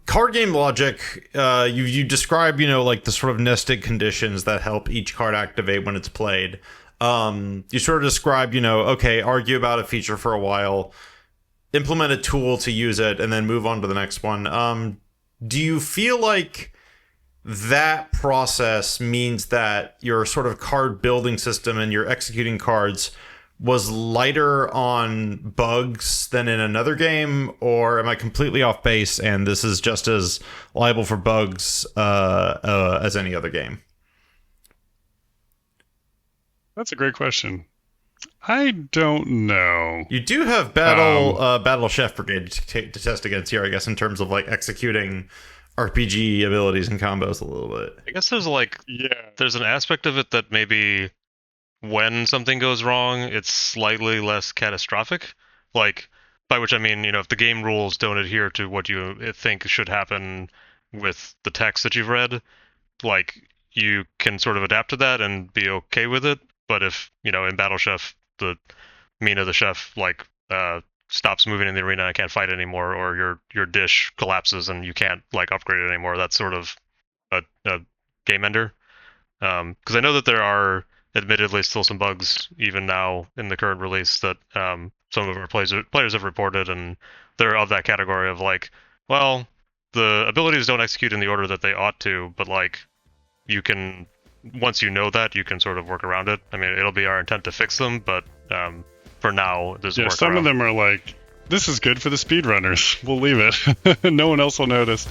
card game logic, you describe, like the sort of nested conditions that help each card activate when it's played. You sort of describe, okay, argue about a feature for a while, implement a tool to use it, and then move on to the next one. Do you feel like that process means that your sort of card building system and your executing cards was lighter on bugs than in another game, or am I completely off base and this is just as liable for bugs as any other game? That's a great question. I don't know. You do have Battle Chef Brigade to test against here, I guess, in terms of like executing RPG abilities and combos a little bit. I guess there's an aspect of it that maybe when something goes wrong, it's slightly less catastrophic. Like, by which I mean, if the game rules don't adhere to what you think should happen with the text that you've read, like, you can sort of adapt to that and be okay with it. But if, in Battle Chef, the Mina the chef, stops moving in the arena and can't fight anymore, or your dish collapses and you can't, upgrade it anymore, that's sort of a game ender. Because I know that there are admittedly still some bugs even now in the current release that some of our players have reported, and they're of that category of the abilities don't execute in the order that they ought to, but you can, once you know that, you can sort of work around it. I mean, it'll be our intent to fix them, but for now, there's a some of them are this is good for the speedrunners. We'll leave it. No one else will notice.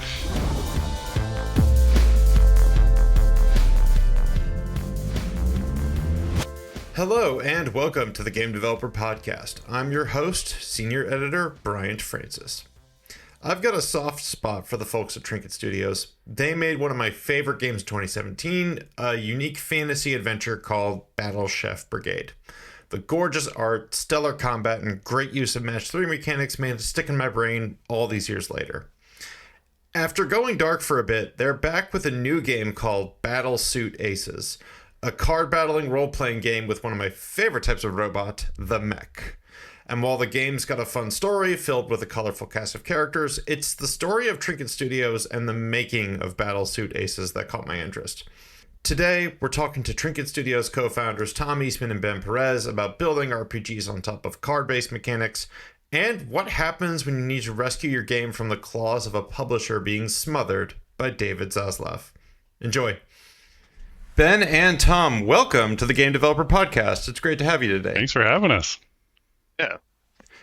Hello and welcome to the Game Developer Podcast. I'm your host, Senior Editor Bryant Francis. I've got a soft spot for the folks at Trinket Studios. They made one of my favorite games of 2017, a unique fantasy adventure called Battle Chef Brigade. The gorgeous art, stellar combat, and great use of match 3 mechanics made it stick in my brain all these years later. After going dark for a bit, they're back with a new game called Battle Suit Aces, a card battling role-playing game with one of my favorite types of robot, the mech. And while the game's got a fun story filled with a colorful cast of characters, it's the story of Trinket Studios and the making of Battle Suit Aces that caught my interest. Today, we're talking to Trinket Studios co-founders Tom Eastman and Ben Perez about building RPGs on top of card-based mechanics and what happens when you need to rescue your game from the claws of a publisher being smothered by David Zaslav. Enjoy. Ben and Tom, welcome to the Game Developer Podcast. It's great to have you today. Thanks for having us. Yeah.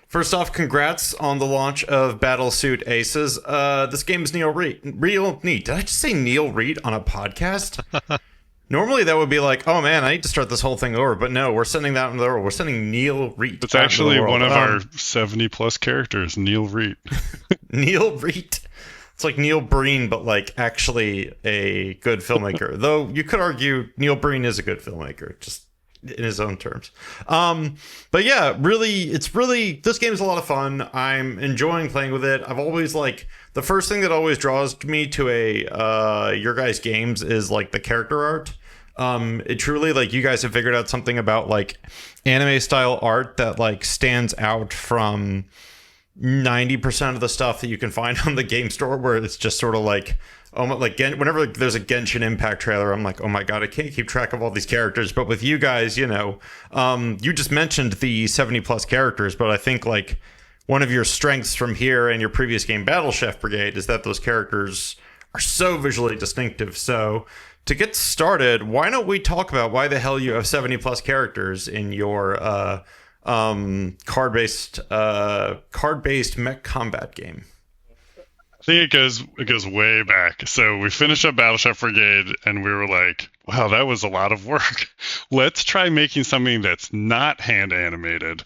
First off, congrats on the launch of Battle Suit Aces. This game is real neat. Did I just say Neil Reed on a podcast? Normally that would be oh man, I need to start this whole thing over. But no, we're sending that in the world. We're sending Neil Reed. It's actually one of our 70 plus characters, Neil Reed. Neil Reed. It's like Neil Breen, but actually a good filmmaker. Though you could argue Neil Breen is a good filmmaker, just in his own terms. But yeah, this game is a lot of fun. I'm enjoying playing with it. I've always the first thing that always draws me to your guys' games is the character art. It truly you guys have figured out something about anime style art that stands out from 90% of the stuff that you can find on the game store, where it's just sort of whenever there's a Genshin Impact trailer, I'm oh my god, I can't keep track of all these characters. But with you guys, you just mentioned the 70 plus characters, but I think one of your strengths from here and your previous game, Battle Chef Brigade, is that those characters are so visually distinctive. So to get started, why don't we talk about why the hell you have 70 plus characters in your card-based mech combat game? I think it goes way back. So we finished up Battle Chef Brigade and we were wow, that was a lot of work. Let's try making something that's not hand animated.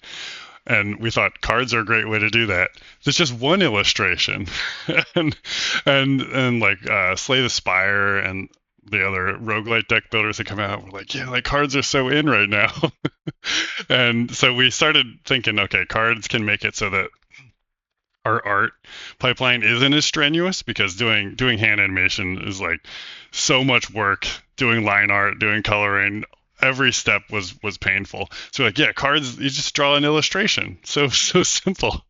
And we thought cards are a great way to do that. There's just one illustration. and Slay the Spire and the other roguelite deck builders that come out were cards are so in right now. And so we started thinking, okay, cards can make it so that our art pipeline isn't as strenuous, because doing hand animation is so much work. Doing line art, doing coloring, every step was painful. So cards, you just draw an illustration. So simple.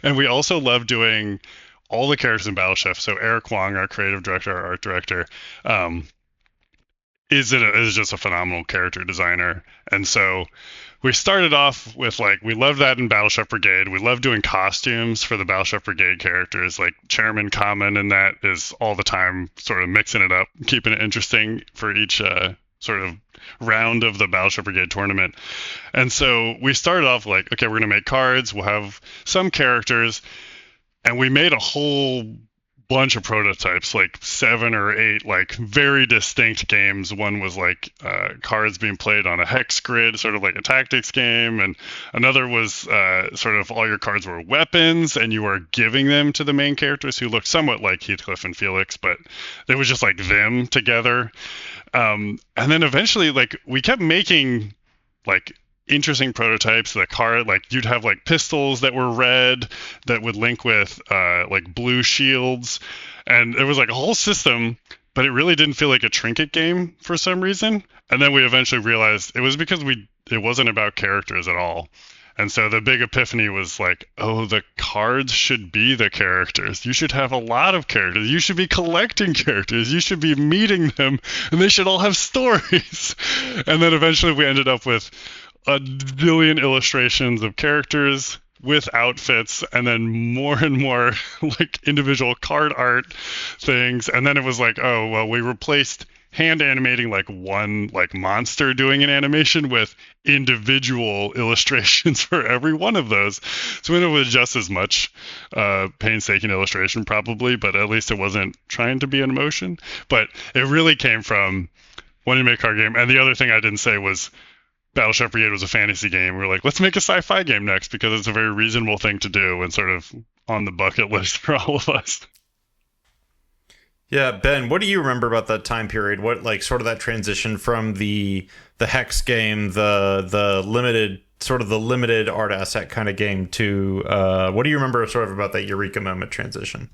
And we also love doing all the characters in Battleship. So Eric Wong, our creative director, our art director, is just a phenomenal character designer. And so we started off with like, we loved that in Battleship Brigade. We love doing costumes for the Battleship Brigade characters. Like Chairman Common in that is all the time sort of mixing it up, keeping it interesting for each sort of round of the Battleship Brigade tournament. And so we started off like, okay, we're going to make cards. We'll have some characters. And we made a whole bunch of prototypes, like 7 or 8, like very distinct games. One was like cards being played on a hex grid, sort of like a tactics game, and another was sort of all your cards were weapons, and you were giving them to the main characters who looked somewhat like Heathcliff and Felix, but it was just like them together. And then eventually, like we kept making like interesting prototypes. The card, like you'd have like pistols that were red that would link with like blue shields, and it was like a whole system, but it really didn't feel like a Trinket game for some reason. And then we eventually realized it was because it wasn't about characters at all. And so the big epiphany was like, oh, the cards should be the characters. You should have a lot of characters. You should be collecting characters. You should be meeting them, and they should all have stories. And then eventually we ended up with a billion illustrations of characters with outfits, and then more and more like individual card art things. And then it was like, oh, well, we replaced hand animating like one like monster doing an animation with individual illustrations for every one of those. So it was just as much painstaking illustration probably, but at least it wasn't trying to be an emotion. But it really came from wanting to make a card game. And the other thing I didn't say was Battleship Brigade was a fantasy game. We were like, let's make a sci-fi game next because it's a very reasonable thing to do and sort of on the bucket list for all of us. Yeah, Ben, what do you remember about that time period? What, like, sort of that transition from the hex game, the limited art asset kind of game to what do you remember sort of about that eureka moment transition?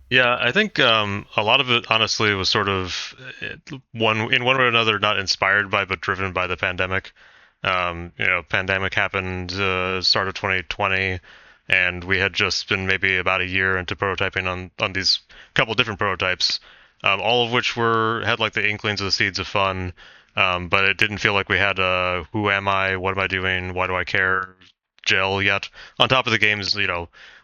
Yeah, I think a lot of it, honestly, was sort of in one way or another not inspired by, but driven by the pandemic. Pandemic happened start of 2020, and we had just been maybe about a year into prototyping on these couple different prototypes, all of which had like the inklings of the seeds of fun, but it didn't feel like we had a who am I, what am I doing, why do I care gel yet. On top of the games,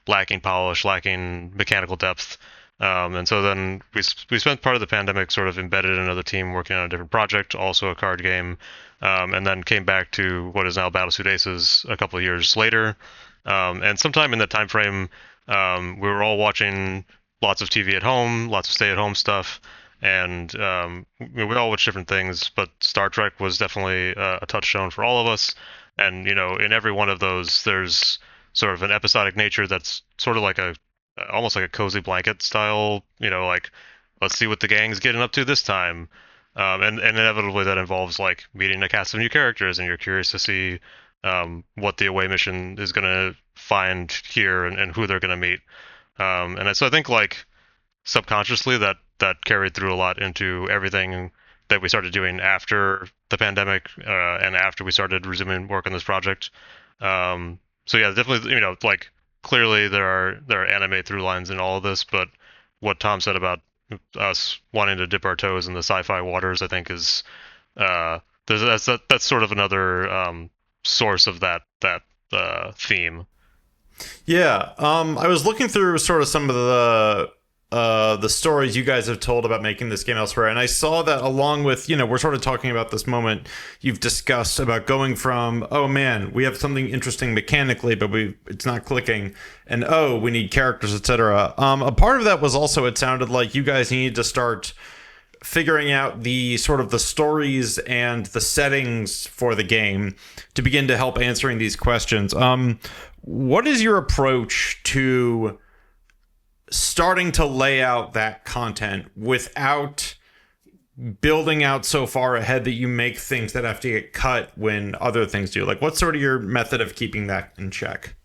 lacking polish, lacking mechanical depth. And so then we spent part of the pandemic sort of embedded in another team working on a different project, also a card game, and then came back to what is now Battlesuit Aces a couple of years later. And sometime in that time frame, we were all watching lots of TV at home, lots of stay-at-home stuff, and we all watched different things, but Star Trek was definitely a touchstone for all of us. And, in every one of those, there's sort of an episodic nature that's sort of like almost like a cozy blanket style, like, let's see what the gang's getting up to this time. And inevitably that involves like meeting a cast of new characters, and you're curious to see what the away mission is going to find here and who they're going to meet. And so I think like subconsciously that carried through a lot into everything that we started doing after the pandemic and after we started resuming work on this project. So yeah, definitely, like clearly there are anime through lines in all of this, but what Tom said about us wanting to dip our toes in the sci-fi waters, I think is that's sort of another source of that theme. Yeah, I was looking through sort of some of the stories you guys have told about making this game elsewhere, and I saw that along with, we're sort of talking about this moment you've discussed about going from, oh man, we have something interesting mechanically, but it's not clicking, and oh, we need characters, etc. A part of that was also, it sounded like you guys needed to start figuring out the sort of the stories and the settings for the game to begin to help answering these questions. What is your approach to starting to lay out that content without building out so far ahead that you make things that have to get cut when other things do? Like, what's sort of your method of keeping that in check?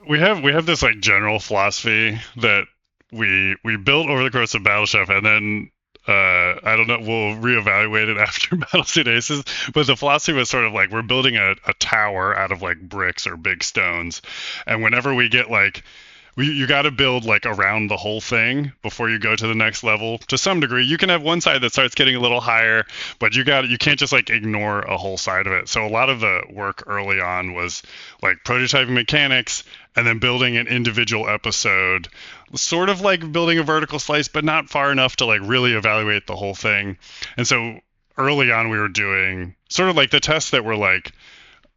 We have this like general philosophy that we built over the course of Battleship, and then I don't know, we'll reevaluate it after Battlesuit Aces, but the philosophy was sort of like we're building a tower out of like bricks or big stones, and whenever we get like you got to build like around the whole thing before you go to the next level. To some degree, you can have one side that starts getting a little higher, but you can't just like ignore a whole side of it. So a lot of the work early on was like prototyping mechanics and then building an individual episode, sort of like building a vertical slice, but not far enough to like really evaluate the whole thing. And so early on, we were doing sort of like the tests that were like,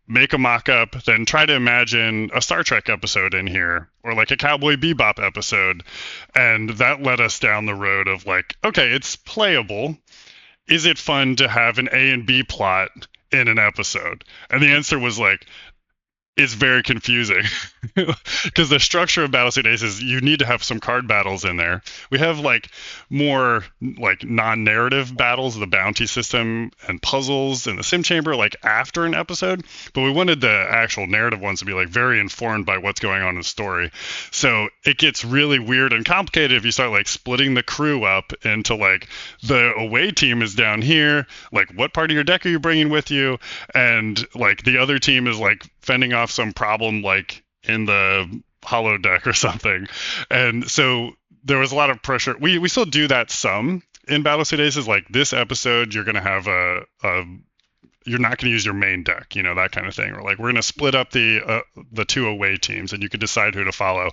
make a mock-up, then try to imagine a Star Trek episode in here, or like a Cowboy Bebop episode. And that led us down the road of like, okay, it's playable. Is it fun to have an A and B plot in an episode? And the answer was like, it's very confusing because the structure of Battlesuit Ace is you need to have some card battles in there. We have like more like non-narrative battles, the bounty system and puzzles in the sim chamber like after an episode, but we wanted the actual narrative ones to be like very informed by what's going on in the story. So it gets really weird and complicated if you start like splitting the crew up into like the away team is down here, like what part of your deck are you bringing with you, and like the other team is like fending off some problem like in the hollow deck or something. And so there was a lot of pressure. We still do that some in Battlesuit Aces. Like this episode, you're going to have you're not going to use your main deck, you know, that kind of thing. Or like we're going to split up the two away teams and you could decide who to follow.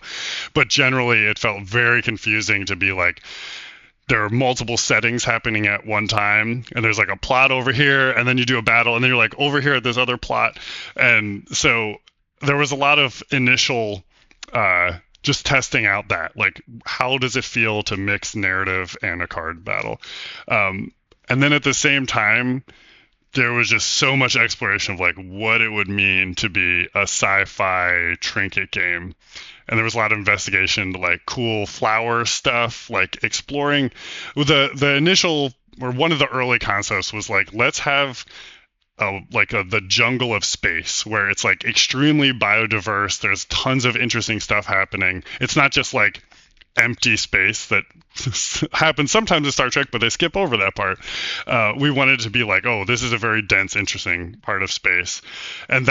But generally it felt very confusing to be like, there are multiple settings happening at one time, and there's like a plot over here, and then you do a battle, and then you're like over here at this other plot. And so there was a lot of initial just testing out that, like, how does it feel to mix narrative and a card battle? And then at the same time, there was just so much exploration of like what it would mean to be a sci-fi Trinket game. And there was a lot of investigation to like cool flower stuff, like exploring the initial or one of the early concepts was like, let's have the jungle of space where it's like extremely biodiverse. There's tons of interesting stuff happening. It's not just like empty space that happens sometimes in Star Trek, but they skip over that part. We wanted to be like, oh, this is a very dense, interesting part of space. And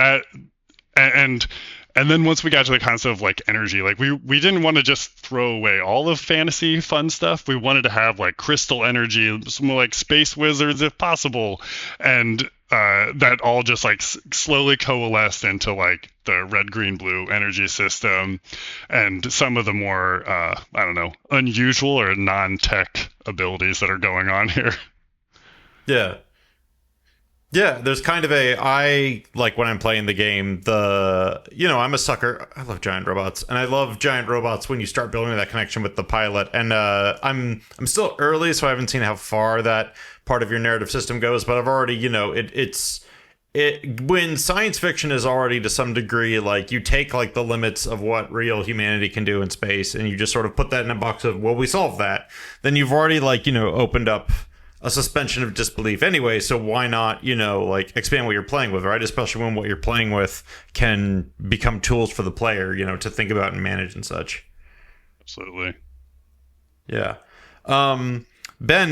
then once we got to the concept of like energy, like we didn't want to just throw away all of fantasy fun stuff. We wanted to have like crystal energy, some like space wizards if possible. And that all just like slowly coalesced into like the red, green, blue energy system and some of the more, unusual or non-tech abilities that are going on here. Yeah. Yeah, there's kind of I like when I'm playing the game, I'm a sucker. I love giant robots, and I love giant robots when you start building that connection with the pilot. And I'm still early, so I haven't seen how far that part of your narrative system goes, but I've already, when science fiction is already to some degree, like you take like the limits of what real humanity can do in space, and you just sort of put that in a box of, well, we solved that. Then you've already opened up a suspension of disbelief anyway, so why not, expand what you're playing with, right? Especially when what you're playing with can become tools for the player, to think about and manage and such. Absolutely. Yeah. Ben,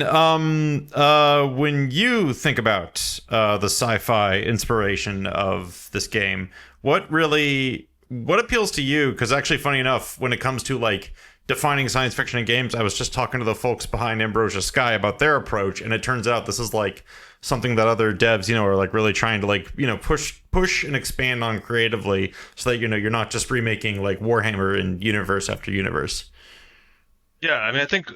when you think about the sci-fi inspiration of this game, what appeals to you? Because actually, funny enough, when it comes to like defining science fiction in games, I was just talking to the folks behind Ambrosia Sky about their approach, and it turns out this is like something that other devs, are like really trying to like, push and expand on creatively, so that you're not just remaking like Warhammer in universe after universe. Yeah, I mean, I think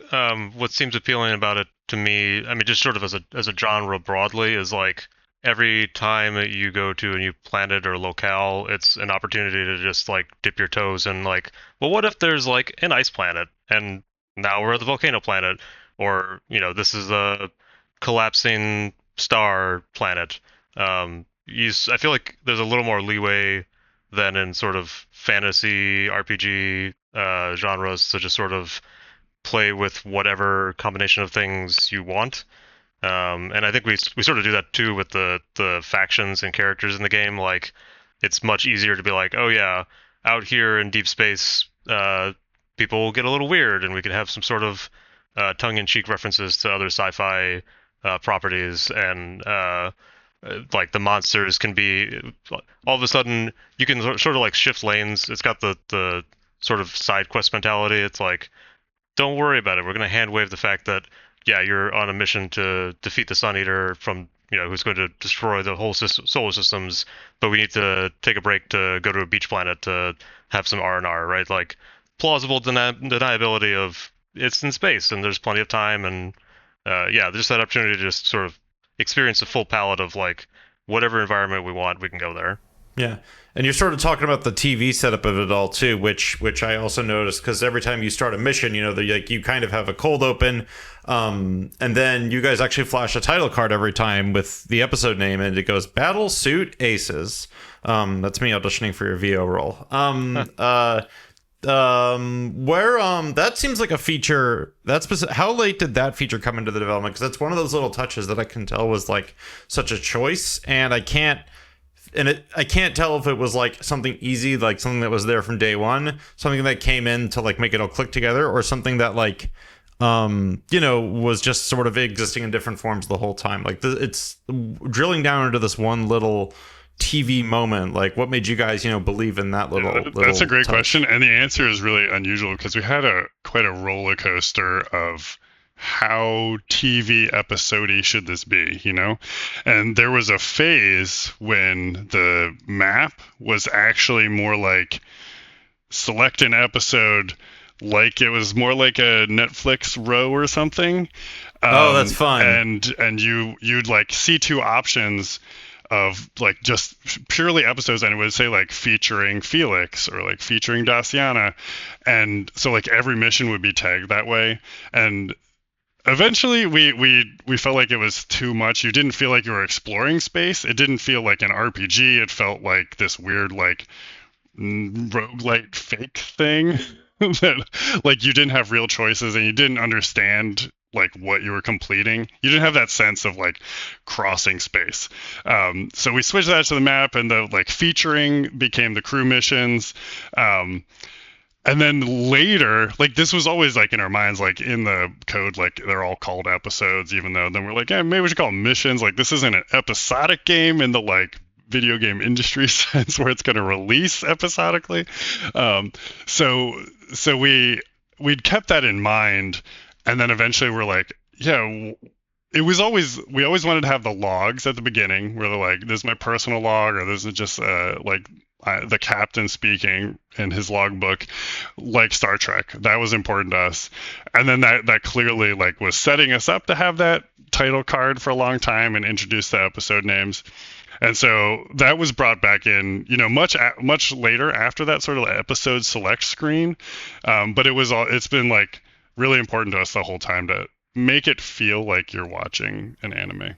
what seems appealing about it to me, I mean, just sort of as a genre broadly, is like every time that you go to a new planet or locale, it's an opportunity to just like dip your toes in like, well, what if there's like an ice planet and now we're at the volcano planet, or this is a collapsing star planet. I feel like there's a little more leeway than in sort of fantasy RPG genres to just sort of play with whatever combination of things you want. And I think we sort of do that too with the factions and characters in the game. Like, it's much easier to be like, oh yeah, out here in deep space, people get a little weird, and we could have some sort of tongue-in-cheek references to other sci-fi properties, and like the monsters can be all of a sudden you can sort of like shift lanes. It's got the sort of side quest mentality. It's like, don't worry about it. We're going to hand wave the fact that, yeah, you're on a mission to defeat the Sun Eater from, who's going to destroy the whole solar systems, but we need to take a break to go to a beach planet to have some R&R, right? Like, plausible deniability of it's in space and there's plenty of time, and just that opportunity to just sort of experience the full palette of like whatever environment we want, we can go there. Yeah. And you're sort of talking about the TV setup of it all too, which I also noticed, because every time you start a mission, you kind of have a cold open, and then you guys actually flash a title card every time with the episode name, and it goes Battle Suit Aces. That's me auditioning for your VO role. That seems like a feature how late did that feature come into the development? Because that's one of those little touches that I can tell was like such a choice, and I can't tell if it was like something easy, like something that was there from day one, something that came in to like make it all click together, or something that like was just sort of existing in different forms the whole time. Like it's drilling down into this one little TV moment. Like, what made you guys believe in that little that's a great touch? question, and the answer is really unusual, because we had quite a roller coaster of how TV episode-y should this be, and there was a phase when the map was actually more like select an episode, like it was more like a Netflix row or something. That's fun. And you'd like see two options of like just purely episodes, and it would say like featuring Felix or like featuring Daciana, and so like every mission would be tagged that way. And eventually we felt like it was too much. You didn't feel like you were exploring space. It didn't feel like an RPG. It felt like this weird like roguelite fake thing that like you didn't have real choices, and you didn't understand like what you were completing. You didn't have that sense of like crossing space. So we switched that to the map, and the like featuring became the crew missions. And then later, like this was always like in our minds, like in the code, like they're all called episodes, even though then we're like, yeah, maybe we should call them missions. Like this isn't an episodic game in the like video game industry sense where it's going to release episodically. So we'd kept that in mind. And then eventually we're like, yeah, we always wanted to have the logs at the beginning where they're like, this is my personal log, or this is just the captain speaking in his logbook, like Star Trek. That was important to us. And then that clearly like was setting us up to have that title card for a long time and introduce the episode names. And so that was brought back in, much later after that sort of episode select screen. But it's been like really important to us the whole time to make it feel like you're watching an anime.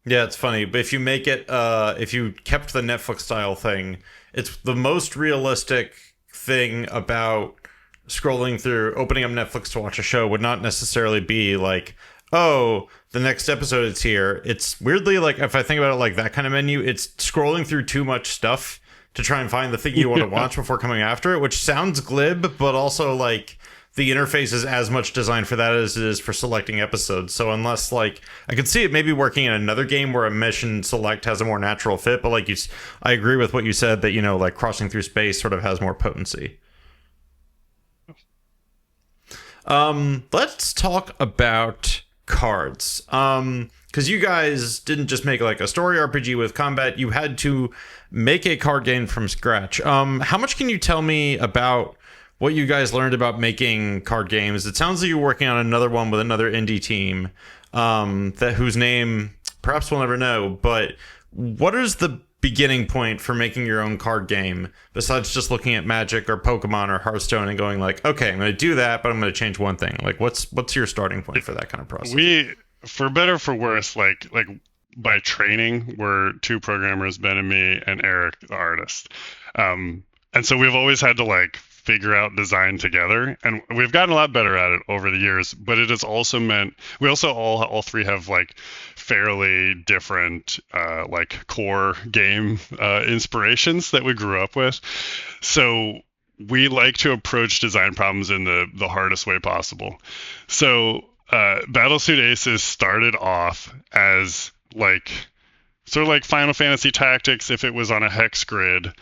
Yeah, it's funny, but if you make it, if you kept the Netflix style thing, it's the most realistic thing about scrolling through, opening up Netflix to watch a show would not necessarily be like, oh, the next episode is here. It's weirdly like, if I think about it like that kind of menu, it's scrolling through too much stuff to try and find the thing you want to watch before coming after it, which sounds glib, but also like the interface is as much designed for that as it is for selecting episodes. So unless like, I could see it maybe working in another game where a mission select has a more natural fit, but like I agree with what you said that, like crossing through space sort of has more potency. Let's talk about cards. Because you guys didn't just make like a story RPG with combat, you had to make a card game from scratch. How much can you tell me about what you guys learned about making card games? It sounds like you're working on another one with another indie team, whose name perhaps we'll never know. But what is the beginning point for making your own card game besides just looking at Magic or Pokemon or Hearthstone and going like, okay, I'm going to do that, but I'm going to change one thing? Like, what's your starting point for that kind of process? We, for better or for worse, like by training, we're two programmers, Ben and me, and Eric, the artist. And so we've always had to like figure out design together, and we've gotten a lot better at it over the years, but it has also meant we also all three have like fairly different like core game inspirations that we grew up with. So we like to approach design problems in the hardest way possible. So Battlesuit Aces started off as like sort of like Final Fantasy Tactics if it was on a hex grid,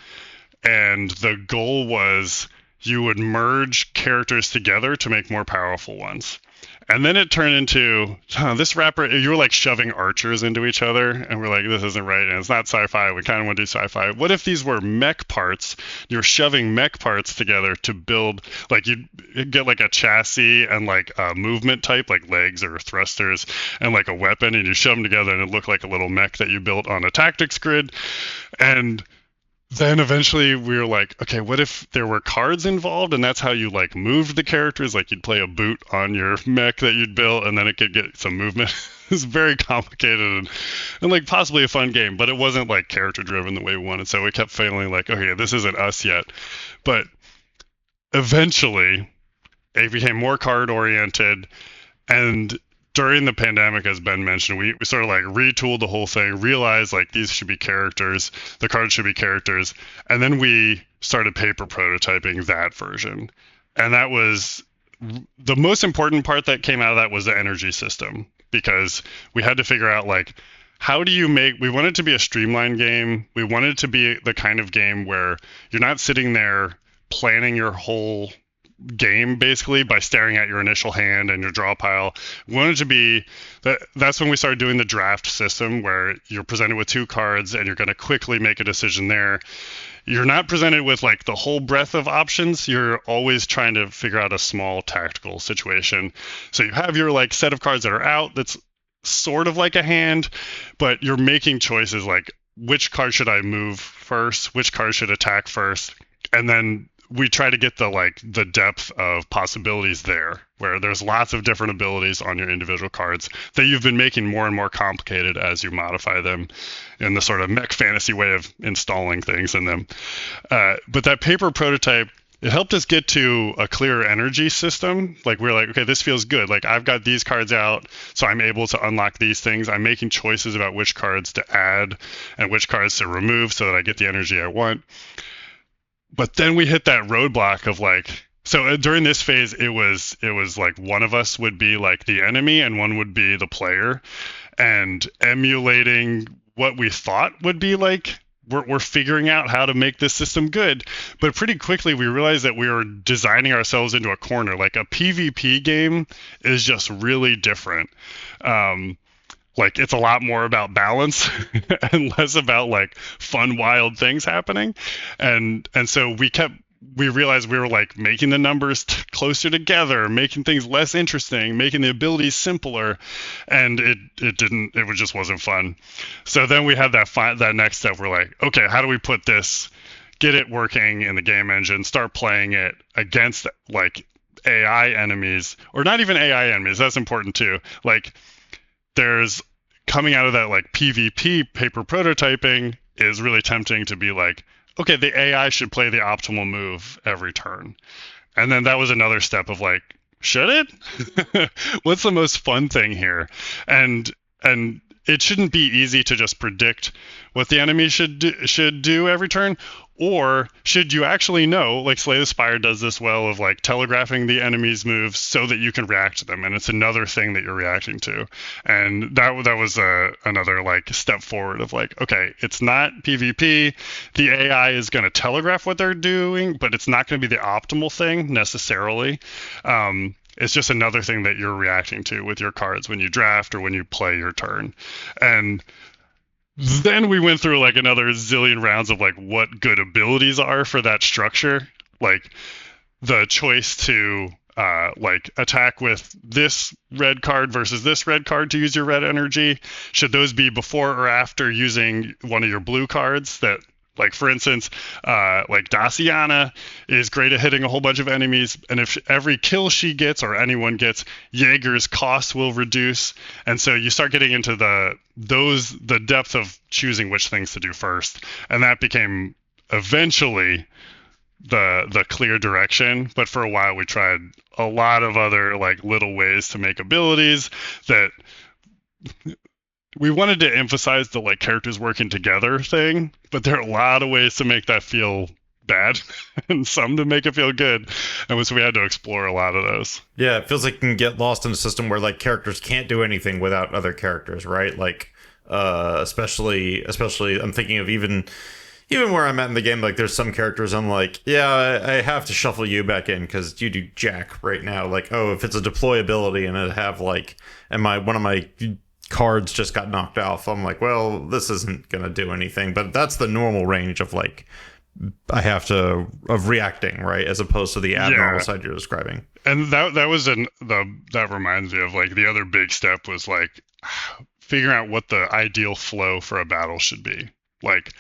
and the goal was you would merge characters together to make more powerful ones. And then it turned into this wrapper. You were like shoving archers into each other, and we're like, this isn't right, and it's not sci-fi. We kind of want to do sci-fi. What if these were mech parts? You're shoving mech parts together to build, like you'd get like a chassis and like a movement type, like legs or thrusters, and like a weapon, and you shove them together, and it looked like a little mech that you built on a tactics grid. And then eventually we were like, okay, what if there were cards involved, and that's how you like moved the characters? Like you'd play a boot on your mech that you'd built, and then it could get some movement. It's very complicated and like possibly a fun game, but it wasn't like character driven the way we wanted. So we kept feeling like, okay, this isn't us yet. But eventually it became more card oriented, and during the pandemic, as Ben mentioned, we sort of like retooled the whole thing, realized like these should be characters, the cards should be characters, and then we started paper prototyping that version. And that was the most important part that came out of that was the energy system, because we had to figure out like, how do you make, we wanted it to be a streamlined game. We wanted it to be the kind of game where you're not sitting there planning your whole game basically by staring at your initial hand and your draw pile. We wanted to be that's when we started doing the draft system, where you're presented with 2 cards and you're going to quickly make a decision there. You're not presented with like the whole breadth of options. You're always trying to figure out a small tactical situation. So you have your like set of cards that are out, that's sort of like a hand, but you're making choices like, which card should I move first, which card should attack first, and then we try to get the depth of possibilities there, where there's lots of different abilities on your individual cards that you've been making more and more complicated as you modify them in the sort of mech fantasy way of installing things in them. But that paper prototype, it helped us get to a clearer energy system. Like we're like, okay, this feels good. Like I've got these cards out, so I'm able to unlock these things. I'm making choices about which cards to add and which cards to remove so that I get the energy I want. But then we hit that roadblock of like, so during this phase, it was like one of us would be like the enemy and one would be the player, and emulating what we thought would be like, we're figuring out how to make this system good. But pretty quickly we realized that we were designing ourselves into a corner. Like a PvP game is just really different. Like it's a lot more about balance and less about like fun, wild things happening. And so we realized we were like making the numbers closer together, making things less interesting, making the abilities simpler, and it just wasn't fun. So then we had that next step. We're like, okay, how do we put this, get it working in the game engine, start playing it against like AI enemies, or not even AI enemies. That's important too. Like, there's coming out of that like PvP paper prototyping is really tempting to be like, okay, the AI should play the optimal move every turn. And then that was another step of like, should it? What's the most fun thing here? And it shouldn't be easy to just predict what the enemy should do every turn. Or should you actually know, like Slay the Spire does this well, of like telegraphing the enemy's moves so that you can react to them, and it's another thing that you're reacting to. And that was another like step forward of like, okay, it's not PvP. The AI is going to telegraph what they're doing, but it's not going to be the optimal thing necessarily. It's just another thing that you're reacting to with your cards when you draft or when you play your turn. And then we went through like another zillion rounds of like what good abilities are for that structure. Like the choice to like attack with this red card versus this red card to use your red energy. Should those be before or after using one of your blue cards? That, like, for instance, like Daciana is great at hitting a whole bunch of enemies, and if every kill she gets or anyone gets, Jaeger's cost will reduce. And so you start getting into the depth of choosing which things to do first, and that became eventually the clear direction. But for a while we tried a lot of other like little ways to make abilities that we wanted to emphasize the like characters working together thing, but there are a lot of ways to make that feel bad and some to make it feel good. And so we had to explore a lot of those. Yeah, it feels like you can get lost in a system where like characters can't do anything without other characters, right? Like especially I'm thinking of even even where I'm at in the game, like there's some characters I'm like, yeah, I have to shuffle you back in because you do jack right now. Like, oh, if it's a deployability and it have like, and one of my cards just got knocked off, I'm like, well, this isn't gonna do anything. But that's the normal range of like I have to of reacting, right, as opposed to the abnormal side you're describing. And that was that reminds me of like the other big step was like figuring out what the ideal flow for a battle should be. Like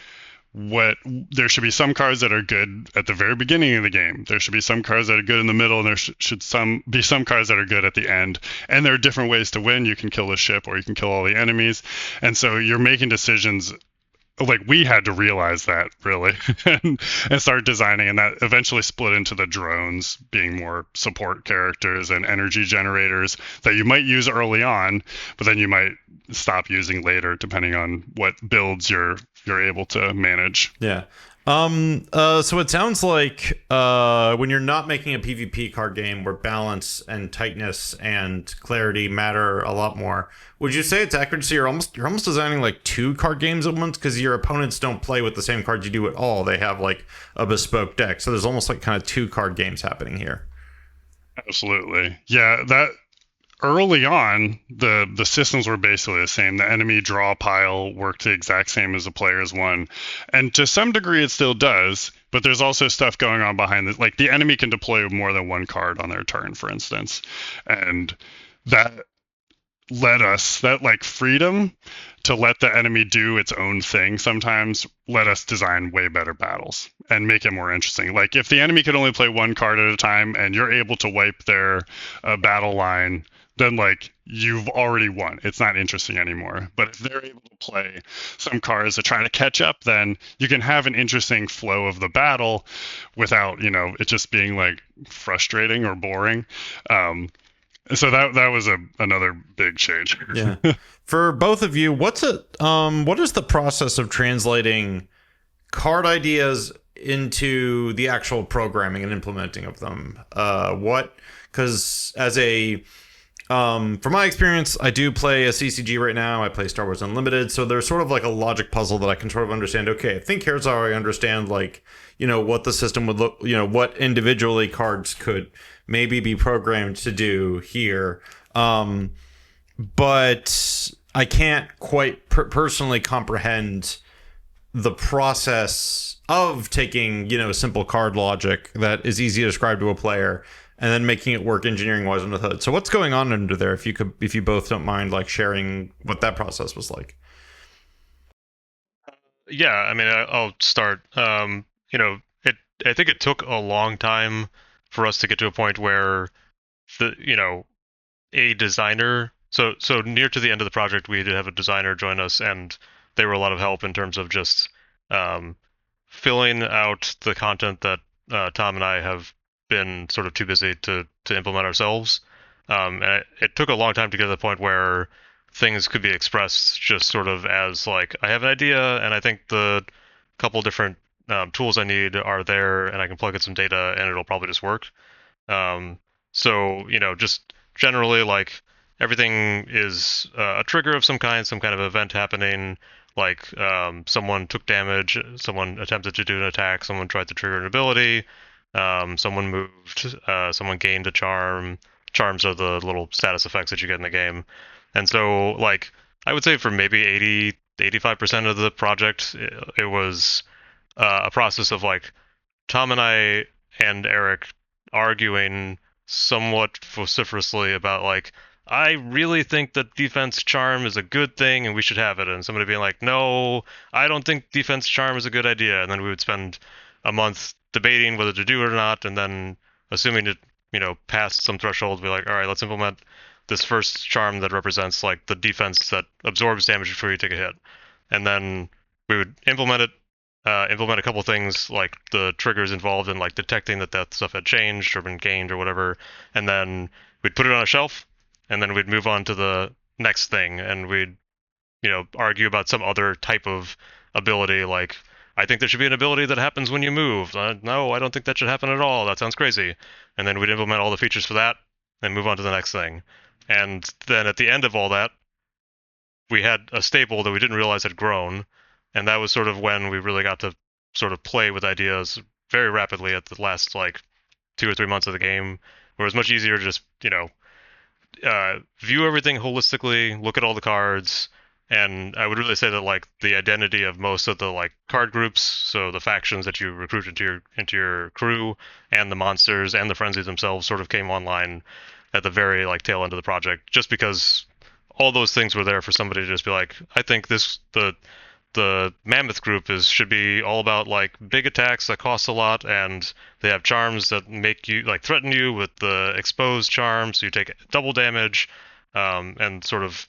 what there should be some cards that are good at the very beginning of the game. There should be some cards that are good in the middle, and there should be some cards that are good at the end. And there are different ways to win. You can kill the ship, or you can kill all the enemies. And so you're making decisions. Like we had to realize that really and start designing, and that eventually split into the drones being more support characters and energy generators that you might use early on, but then you might stop using later depending on what builds you're able to manage. Yeah. So it sounds like when you're not making a PvP card game where balance and tightness and clarity matter a lot more, would you say it's accuracy? You're almost designing like 2 card games at once because your opponents don't play with the same cards you do at all. They have like a bespoke deck, so there's almost like kind of 2 card games happening here. Absolutely, yeah. That early on, the systems were basically the same. The enemy draw pile worked the exact same as the player's one. And to some degree it still does, but there's also stuff going on behind this. Like the enemy can deploy more than one card on their turn, for instance. And that like freedom to let the enemy do its own thing sometimes let us design way better battles and make it more interesting. Like if the enemy could only play one card at a time and you're able to wipe their battle line, then like you've already won. It's not interesting anymore. But if they're able to play some cards that are trying to catch up, then you can have an interesting flow of the battle without, it just being like frustrating or boring. So that was another big change. Yeah. For both of you, what is the process of translating card ideas into the actual programming and implementing of them? Because as a from my experience, I do play a CCG right now. I play Star Wars Unlimited, so there's sort of like a logic puzzle that I can sort of understand. Okay, I think here's how I understand, like, what the system would look, what individually cards could maybe be programmed to do here. But I can't quite personally comprehend the process of taking, simple card logic that is easy to describe to a player and then making it work engineering wise under the hood. So what's going on under there? If you both don't mind like sharing what that process was like. Yeah, I mean, I'll start. I think it took a long time for us to get to a point where a designer. So near to the end of the project, we did have a designer join us, and they were a lot of help in terms of just filling out the content that Tom and I have been sort of too busy to implement ourselves. And it took a long time to get to the point where things could be expressed just sort of as like, I have an idea and I think the couple different tools I need are there and I can plug in some data and it'll probably just work. So, just generally like everything is a trigger of some kind of event happening. Like someone took damage, someone attempted to do an attack, someone tried to trigger an ability, someone moved, someone gained a charm. Charms are the little status effects that you get in the game. And so, like, I would say for maybe 85% of the project, it was a process of, like, Tom and I and Eric arguing somewhat vociferously about, like, I really think that defense charm is a good thing and we should have it. And somebody being like, no, I don't think defense charm is a good idea. And then we would spend a month debating whether to do it or not, and then assuming it, passed some threshold, be like, all right, let's implement this first charm that represents like the defense that absorbs damage before you take a hit. And then we would implement a couple things like the triggers involved in like detecting that stuff had changed or been gained or whatever, and then we'd put it on a shelf, and then we'd move on to the next thing, and we'd argue about some other type of ability. Like, I think there should be an ability that happens when you move. No, I don't think that should happen at all. That sounds crazy. And then we'd implement all the features for that and move on to the next thing. And then at the end of all that, we had a stable that we didn't realize had grown. And that was sort of when we really got to sort of play with ideas very rapidly at the last like 2 or 3 months of the game, where it was much easier to just view everything holistically, look at all the cards, and I would really say that like the identity of most of the like card groups, so the factions that you recruit into your crew, and the monsters and the frenzies themselves, sort of came online at the very like tail end of the project, just because all those things were there for somebody to just be like, I think the mammoth group should be all about like big attacks that cost a lot, and they have charms that make you like threaten you with the exposed charm, so you take double damage, and sort of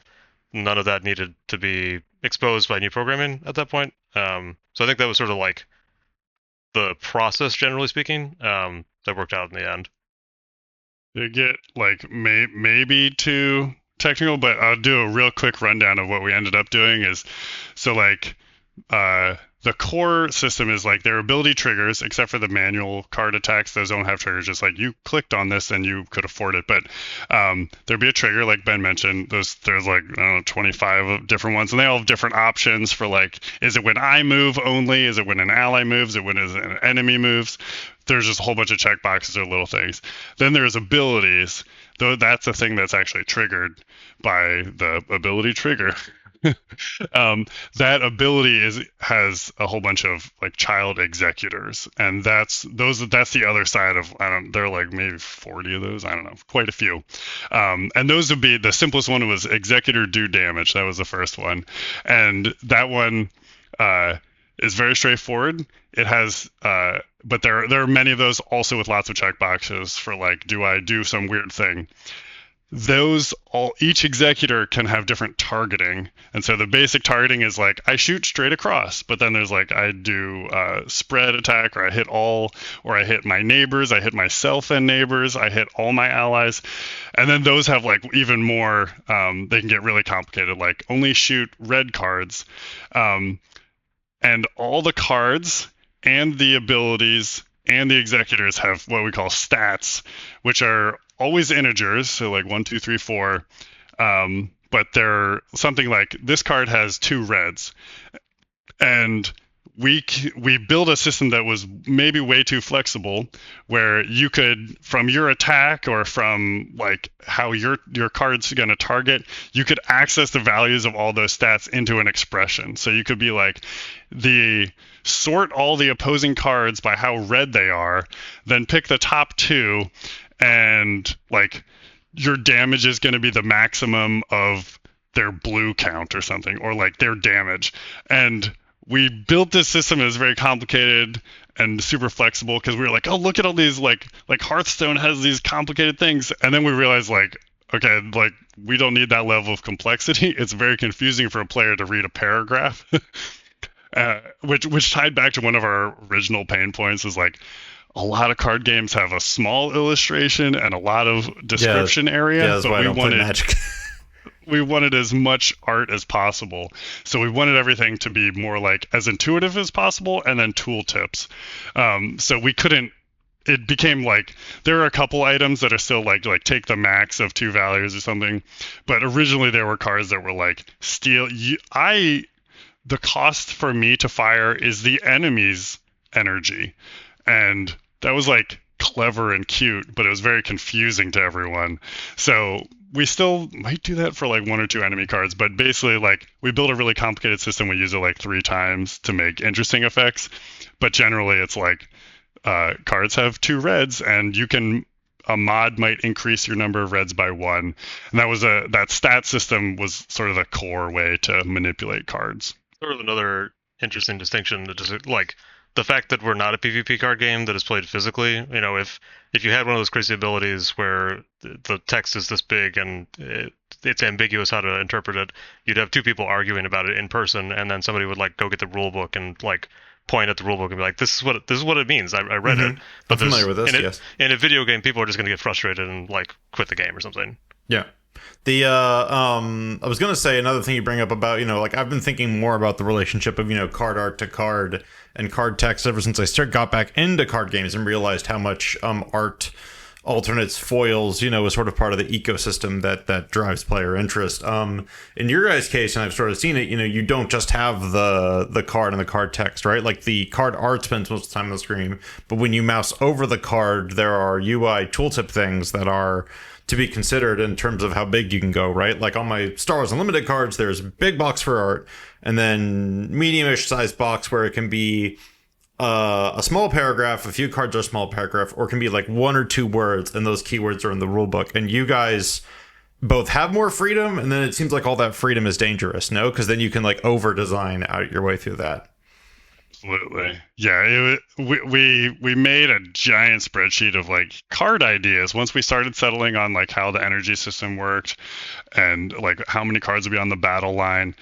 none of that needed to be exposed by new programming at that point. So I think that was sort of like the process, generally speaking, that worked out in the end. To get like maybe too technical, but I'll do a real quick rundown of what we ended up doing. Is so like the core system is like their ability triggers, except for the manual card attacks. Those don't have triggers. Just like you clicked on this and you could afford it. But there'd be a trigger, like Ben mentioned. There's like, I don't know, 25 different ones, and they all have different options for like, is it when I move only? Is it when an ally moves? Is it when an enemy moves? There's just a whole bunch of checkboxes or little things. Then there's abilities, though that's the thing that's actually triggered by the ability trigger. That ability has a whole bunch of like child executors, and that's the other side of, there are like maybe 40 of those, I don't know, quite a few. And those would be, the simplest one was executor do damage. That was the first one, and that one is very straightforward. It has but there are many of those also with lots of checkboxes for like, do I do some weird thing? Each executor can have different targeting, and so the basic targeting is like, I shoot straight across, but then there's like, I do spread attack, or I hit all, or I hit my neighbors, I hit myself and neighbors, I hit all my allies. And then those have like even more, they can get really complicated, like only shoot red cards, and all the cards and the abilities and the executors have what we call stats, which are always integers, so like 1, 2, 3, 4, but they're something like, this card has 2 reds, and we built a system that was maybe way too flexible, where you could, from your attack or from like how your card's going to target, you could access the values of all those stats into an expression. So you could be like, sort all the opposing cards by how red they are, then pick the top 2, and like your damage is going to be the maximum of their blue count or something, or like their damage. And we built this system. It was very complicated and super flexible, because we were like, oh, look at all these, like Hearthstone has these complicated things. And then we realized, like, okay, like we don't need that level of complexity. It's very confusing for a player to read a paragraph. Which tied back to one of our original pain points, is like, a lot of card games have a small illustration and a lot of description area. Yeah, that's why I don't play Magic. We wanted as much art as possible. So we wanted everything to be more like as intuitive as possible, and then tooltips. So we couldn't, it became like, there are a couple items that are still like take the max of 2 values or something. But originally there were cards that were like, the cost for me to fire is the enemy's energy. And that was like clever and cute, but it was very confusing to everyone. So we still might do that for like 1 or 2 enemy cards, but basically like we build a really complicated system. We use it like 3 times to make interesting effects, but generally it's like cards have 2 reds, and a mod might increase your number of reds by 1. And that stat system was sort of the core way to manipulate cards. Sort of another interesting distinction that is like the fact that we're not a PvP card game that is played physically. You know, if you had one of those crazy abilities where the text is this big and it's ambiguous how to interpret it, you'd have 2 people arguing about it in person, and then somebody would like go get the rule book and like point at the rule book and be like, this is what it means. I read it. But I'm familiar with this. Yes. In a video game, people are just going to get frustrated and like quit the game or something. Yeah. I was going to say another thing you bring up about, like I've been thinking more about the relationship of, card art to card and card text ever since I got back into card games and realized how much art alternates, foils, is sort of part of the ecosystem that drives player interest. In your guys' case, and I've sort of seen it, you don't just have the card and the card text, right? Like the card art spends most of the time on the screen, but when you mouse over the card, there are UI tooltip things that are to be considered in terms of how big you can go, right? Like on my Star Wars Unlimited cards, there's a big box for art, and then medium-ish sized box where it can be a small paragraph, a few cards are a small paragraph, or it can be like 1 or 2 words, and those keywords are in the rule book. And you guys both have more freedom, and then it seems like all that freedom is dangerous, no? Because then you can like over-design out your way through that. Absolutely. Yeah, we made a giant spreadsheet of like card ideas once we started settling on like how the energy system worked and like how many cards would be on the battle line.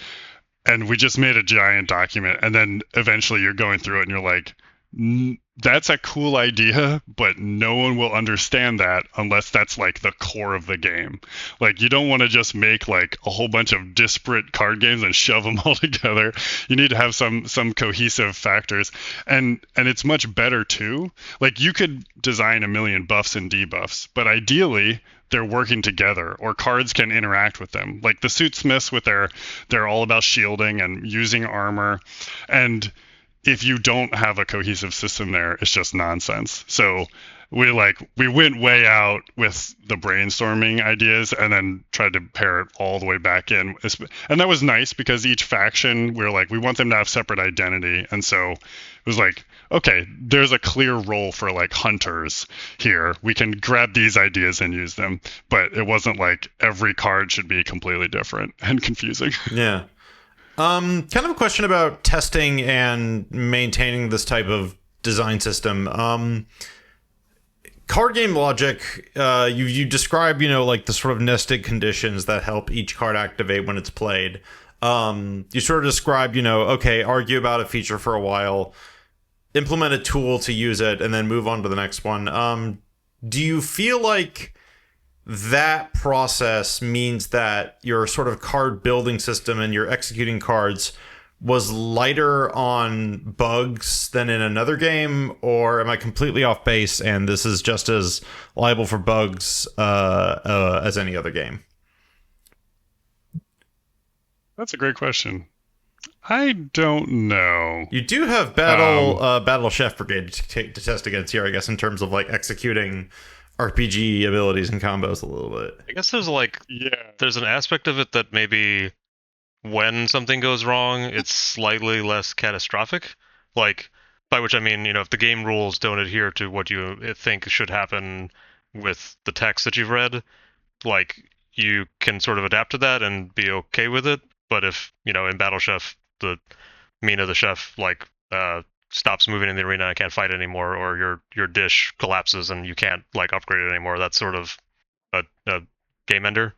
And we just made a giant document, and then eventually you're going through it and you're like, that's a cool idea, but no one will understand that unless that's like the core of the game. Like you don't want to just make like a whole bunch of disparate card games and shove them all together. You need to have some cohesive factors, and it's much better too. Like you could design a million buffs and debuffs, but ideally they're working together, or cards can interact with them. Like the Suitsmiths with they're all about shielding and using armor, and if you don't have a cohesive system there, it's just nonsense. So we went way out with the brainstorming ideas and then tried to pair it all the way back in. And that was nice because each faction, we want them to have separate identity. And so it was like, okay, there's a clear role for like hunters here. We can grab these ideas and use them. But it wasn't like every card should be completely different and confusing. Yeah. Kind of a question about testing and maintaining this type of design system. Card game logic, you describe, like the sort of nested conditions that help each card activate when it's played. You sort of describe, okay, argue about a feature for a while, implement a tool to use it, and then move on to the next one. Do you feel like that process means that your sort of card building system and your executing cards was lighter on bugs than in another game, or am I completely off base and this is just as liable for bugs as any other game? That's a great question. I don't know. You do have Battle Chef Brigade to test against here, I guess, in terms of like executing RPG abilities and combos a little bit. I guess there's an aspect of it that maybe when something goes wrong, it's slightly less catastrophic. Like, by which I mean, if the game rules don't adhere to what you think should happen with the text that you've read, like, you can sort of adapt to that and be okay with it. But if, in Battle Chef, the Mina the chef, like, stops moving in the arena and can't fight anymore, or your dish collapses and you can't like upgrade it anymore, that's sort of a game ender.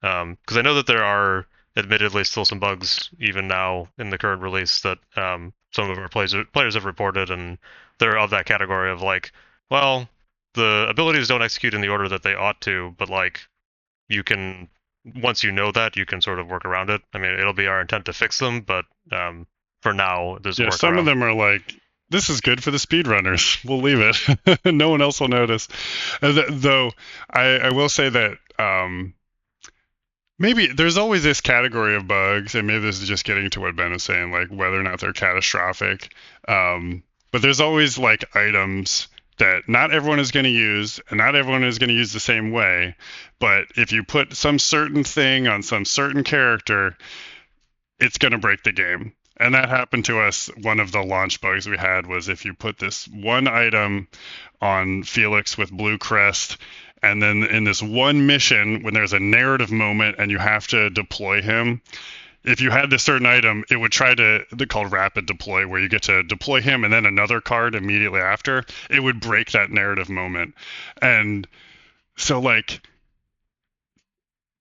Because I know that there are admittedly still some bugs even now in the current release that some of our players have reported, and they're of that category of like, well, the abilities don't execute in the order that they ought to, but like you can, once you know that, you can sort of work around it. I mean, it'll be our intent to fix them, but for now, there's a some of them are like, this is good for the speedrunners. We'll leave it. No one else will notice. Though I will say that maybe there's always this category of bugs, and maybe this is just getting to what Ben was saying, like whether or not they're catastrophic. But there's always like items that not everyone is going to use, and not everyone is going to use the same way. But if you put some certain thing on some certain character, it's going to break the game. And that happened to us. One of the launch bugs we had was if you put this one item on Felix with Blue Crest, and then in this one mission, when there's a narrative moment and you have to deploy him, if you had this certain item, it would they're called rapid deploy, where you get to deploy him and then another card immediately after. It would break that narrative moment. And so like,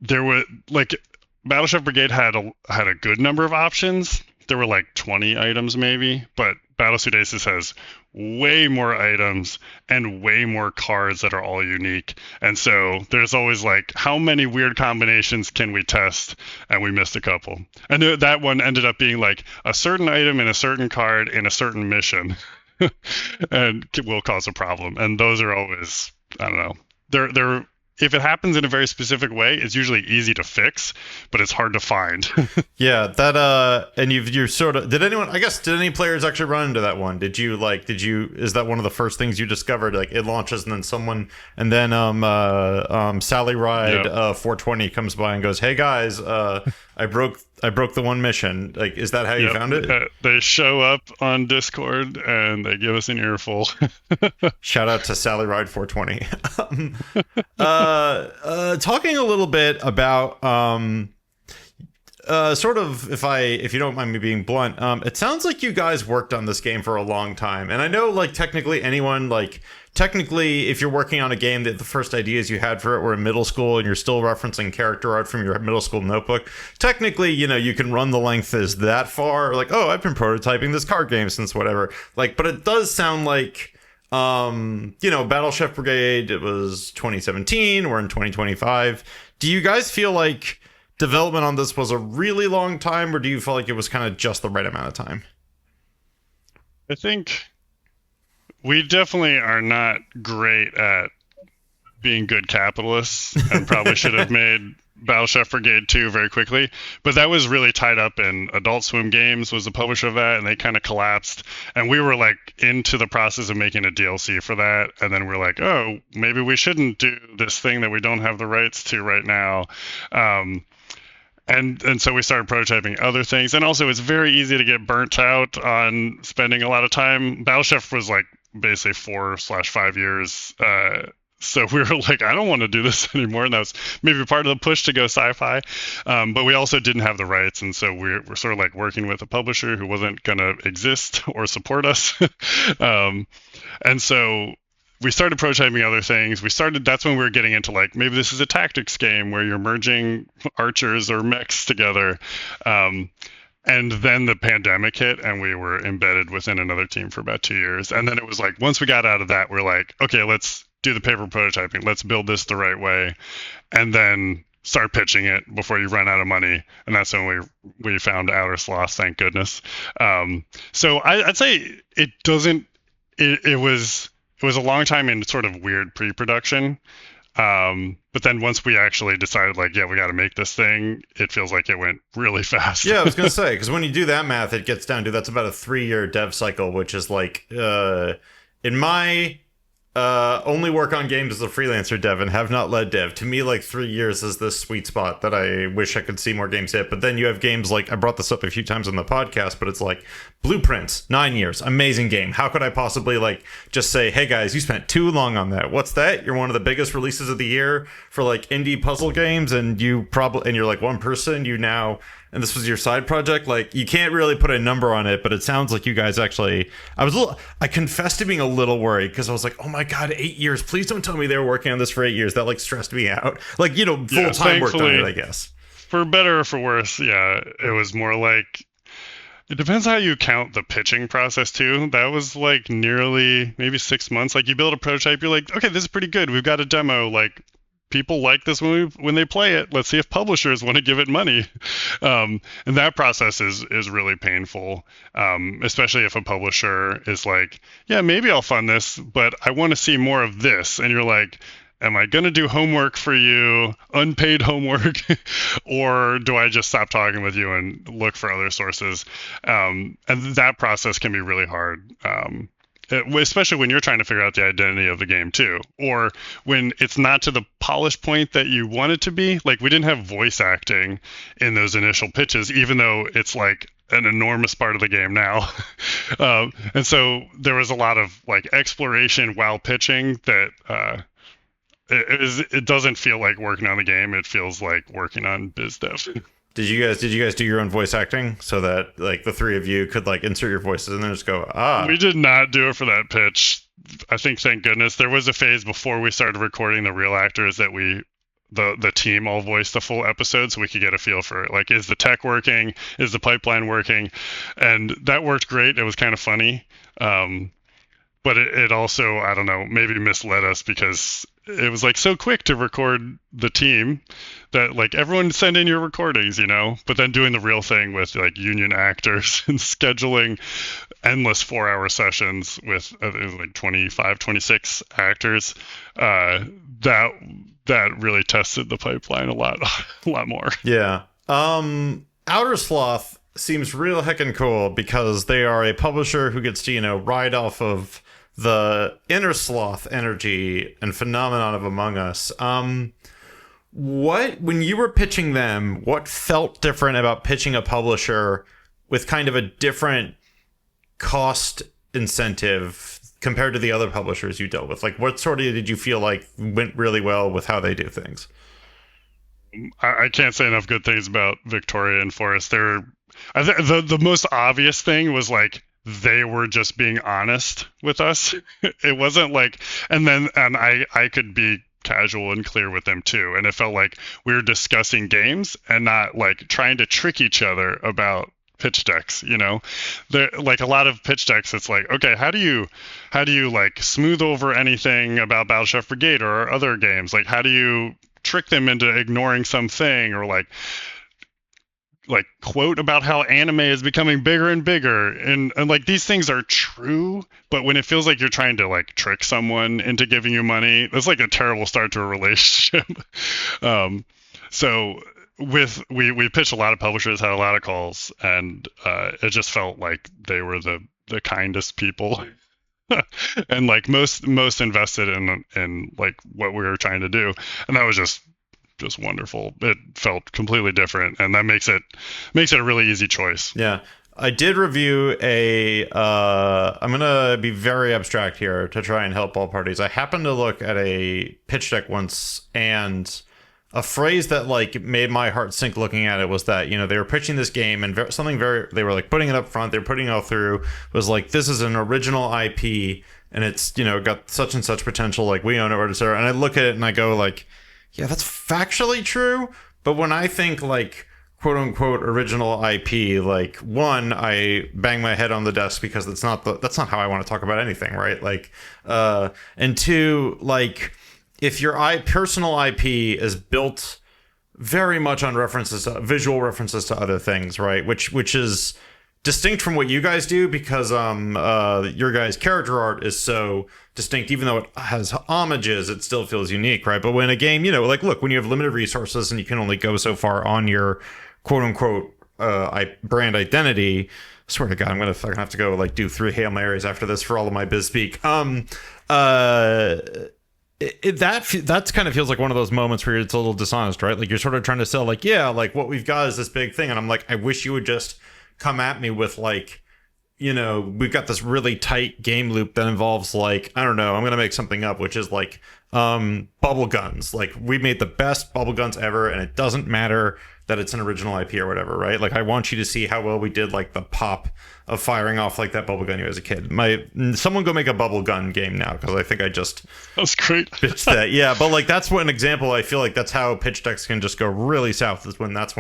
there were like, Battle Chef Brigade had a good number of options. There were like 20 items maybe, but Battlesuit Aces has way more items and way more cards that are all unique. And so there's always like, how many weird combinations can we test? And we missed a couple. And that one ended up being like a certain item in a certain card in a certain mission and will cause a problem. And those are always, I don't know, they're if it happens in a very specific way, it's usually easy to fix, but it's hard to find. Yeah, that and you're sort of, did any players actually run into that one? Is that one of the first things you discovered? Like it launches and then Sally Ride 420 comes by and goes, "Hey guys, I broke the one mission." Like, is that how you found it? They show up on Discord and they give us an earful. Shout out to Sally Ride 420. Talking a little bit about sort of, if you don't mind me being blunt, it sounds like you guys worked on this game for a long time, and I know technically if you're working on a game that the first ideas you had for it were in middle school and you're still referencing character art from your middle school notebook, technically, you can run the length as that far. Like, oh, I've been prototyping this card game since whatever. But it does sound like, Battle Chef Brigade, it was 2017, we're in 2025. Do you guys feel like development on this was a really long time, or do you feel like it was kind of just the right amount of time? I think we definitely are not great at being good capitalists and probably should have made Battle Chef Brigade 2 very quickly. But that was really tied up in Adult Swim Games was the publisher of that, and they kind of collapsed. And we were into the process of making a DLC for that. And then we're like, oh, maybe we shouldn't do this thing that we don't have the rights to right now. And so we started prototyping other things. And also it's very easy to get burnt out on spending a lot of time. Battle Chef was basically 4/5 years. So we were like, I don't want to do this anymore. And that was maybe part of the push to go sci-fi. But we also didn't have the rights. And so we're sort of working with a publisher who wasn't going to exist or support us. And so we started prototyping other things. That's when we were getting into maybe this is a tactics game where you're merging archers or mechs together. And then the pandemic hit and we were embedded within another team for about 2 years. And then it was once we got out of that, we're like, okay, let's do the paper prototyping. Let's build this the right way. And then start pitching it before you run out of money. And that's when we found Outer Sloth, thank goodness. So I'd say it was a long time in sort of weird pre-production. But then once we actually decided we got to make this thing, it feels like it went really fast. Yeah, I was going to say, because when you do that math, it gets down to that's about a 3-year dev cycle, which is in my only work on games as a freelancer dev and have not led dev. To me, 3 years is this sweet spot that I wish I could see more games hit. But then you have games I brought this up a few times on the podcast, but it's Blueprints, 9 years, amazing game. How could I possibly just say, hey guys, you spent too long on that? What's that? You're one of the biggest releases of the year for indie puzzle games, and you're one person, and this was your side project. You can't really put a number on it, but it sounds like you guys actually, I confess to being a little worried because I was like, oh my God, 8 years. Please don't tell me they were working on this for 8 years. That stressed me out. Full-time work on it, I guess. For better or for worse, yeah, it was more it depends how you count the pitching process too. That was nearly maybe 6 months. You build a prototype, you're like, okay, this is pretty good. We've got a demo. People like this when they play it. Let's see if publishers want to give it money. And that process is really painful, especially if a publisher is yeah, maybe I'll fund this, but I want to see more of this. And you're like, am I going to do homework for you, unpaid homework, or do I just stop talking with you and look for other sources? And that process can be really hard. Especially when you're trying to figure out the identity of the game too, or when it's not to the polished point that you want it to be. We didn't have voice acting in those initial pitches, even though it's an enormous part of the game now. And so there was a lot of exploration while pitching that it doesn't feel like working on the game. It feels like working on biz dev. Did you guys do your own voice acting so that the three of you could insert your voices and then just go, ah? We did not do it for that pitch. I think, thank goodness, there was a phase before we started recording the real actors that the team all voiced the full episode so we could get a feel for it. Is the tech working? Is the pipeline working? And that worked great. It was kind of funny. But it also, I don't know, maybe misled us because it was so quick to record the team that everyone send in your recordings, but then doing the real thing with union actors and scheduling endless 4-hour sessions with 25, 26 actors. that really tested the pipeline a lot more. Yeah. Outer Sloth seems real heckin' cool because they are a publisher who gets to, ride off of the Inner Sloth energy and phenomenon of Among Us. When you were pitching them, what felt different about pitching a publisher with kind of a different cost incentive compared to the other publishers you dealt with? Like, what sort of did you feel like went really well with how they do things? I can't say enough good things about Victoria and Forest. The most obvious thing was like they were just being honest with us. It wasn't like, and I could be casual and clear with them too, and it felt like we were discussing games and not like trying to trick each other about pitch decks. There, like a lot of pitch decks, it's like, okay, how do you like smooth over anything about Battle Chef Brigade or other games? Like, how do you trick them into ignoring something, or like quote about how anime is becoming bigger and bigger, and like these things are true, but when it feels like you're trying to like trick someone into giving you money, that's like a terrible start to a relationship. So we pitched a lot of publishers, had a lot of calls, and it just felt like they were the kindest people and like most invested in like what we were trying to do, and that was just wonderful. It felt completely different, and that makes it a really easy choice. Yeah. I did review I'm going to be very abstract here to try and help all parties. I happened to look at a pitch deck once, and a phrase that like made my heart sink looking at it was that, they were pitching this game, and they were like putting it up front, they were putting it all through, was like, this is an original IP, and it's, got such and such potential, like we own it, etc. And I look at it and I go like, yeah, that's factually true. But when I think like quote unquote original IP, like, one, I bang my head on the desk because that's not how I want to talk about anything, right? Like, and two, like, if your personal IP is built very much on visual references to other things, right? Which is distinct from what you guys do, because your guys' character art is so distinct. Even though it has homages, it still feels unique, right? But when a game, like, look, when you have limited resources and you can only go so far on your quote unquote brand identity, I swear to God, I'm gonna fucking have to go like do 3 Hail Marys after this for all of my biz speak. That kind of feels like one of those moments where it's a little dishonest, right? Like, you're sort of trying to sell like, yeah, like what we've got is this big thing, and I'm like, I wish you would just come at me with like, we've got this really tight game loop that involves like, I don't know, I'm gonna make something up, which is like bubble guns. Like, we made the best bubble guns ever, and it doesn't matter that it's an original IP or whatever, right? Like, I want you to see how well we did like the pop of firing off like that bubble gun you as a kid. Someone go make a bubble gun game now, because I think I just that's great pitched that. Yeah, but like that's one example. I feel like that's how pitch decks can just go really south, is when that's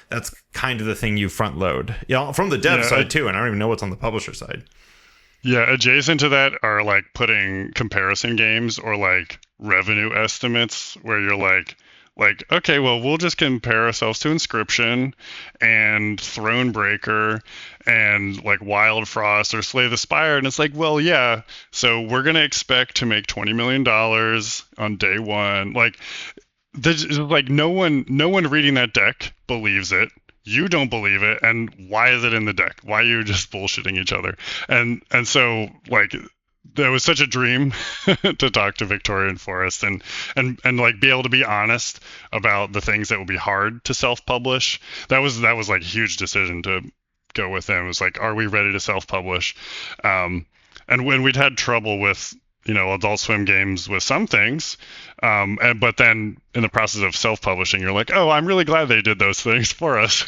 that's kind of the thing you front load. From the dev side too, and I don't even know what's on the publisher side. Yeah, adjacent to that are like putting comparison games or like revenue estimates, where you're like, okay, well, we'll just compare ourselves to Inscription and Thronebreaker and like Wild Frost or Slay the Spire, and it's like, well, yeah, so we're gonna expect to make $20 million on day one. Like, there's like no one reading that deck believes it. You don't believe it, and why is it in the deck? Why are you just bullshitting each other? And so like, that was such a dream to talk to Victoria and Forest and like be able to be honest about the things that would be hard to self-publish. That was like a huge decision to go with them. It was like, are we ready to self-publish? And when we'd had trouble with, Adult Swim games with some things, but then in the process of self-publishing, you're like, oh, I'm really glad they did those things for us.